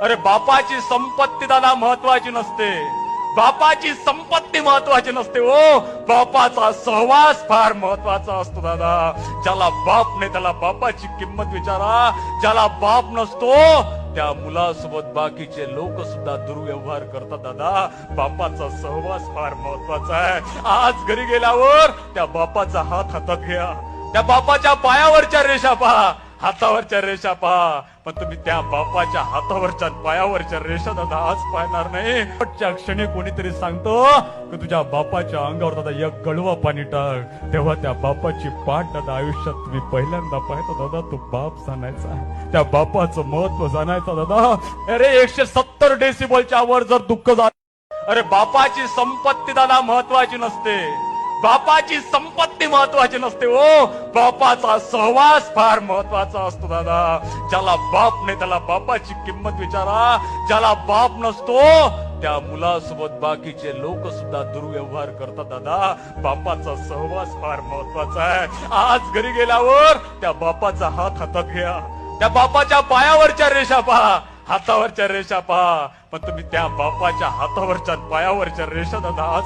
अरे बापाची संपत्ती दादा महत्वाची नसते, बापाची संपत्ती महत्वाची नसते हो, बापाचा सहवास फार महत्वाचा असतो दादा. ज्याला बाप नाही त्याला बापाची किंमत विचारा. ज्याला बाप नसतो त्या मुलासोबत बाकीचे लोक सुद्धा दुर्व्यवहार करतात दादा. बापाचा सहवास फार महत्वाचा आहे. आज घरी गेल्यावर त्या बापाचा हात हातात घ्या, त्या बापाच्या पायावरच्या रेषा पहा, हातावरच्या रेषा पहा, पण तुम्ही त्या बापाच्या हातावरच्या पायावरच्या रेषा दादा आज पाहणार नाही. शेवटच्या क्षणी कोणीतरी सांगतो की तुझ्या बापाच्या अंगावर दादा एक गळवा पाणी टाक, तेव्हा त्या बापाची पाठ दादा आयुष्यात तुम्ही पहिल्यांदा पाहतो दादा. तो बाप जाणायचा, त्या बापाचं महत्व जाणायचा दादा. अरे 170 डेसिबलच्या वर जर दुःख झालं, अरे बापाची संपत्ती दादा महत्वाची नसते, बापाची संपत्ती महत्वाची नसते हो, बापाचा सहवास फार महत्वाचा असतो दादा. ज्याला बाप नाही त्याला बापाची किंमत विचारा. ज्याला बाप नसतो त्या मुलासोबत बाकीचे लोक सुद्धा दुर्व्यवहार करतात दादा. बापाचा सहवास फार महत्वाचा आहे. आज घरी गेल्यावर त्या बापाचा हात हातात घ्या, त्या बापाच्या पायावरच्या रेषा पहा, हातावरच्या रेषा पहा, पण तुम्ही त्या बापाच्या हातावरच्या पायावरच्या रेषा दादा आज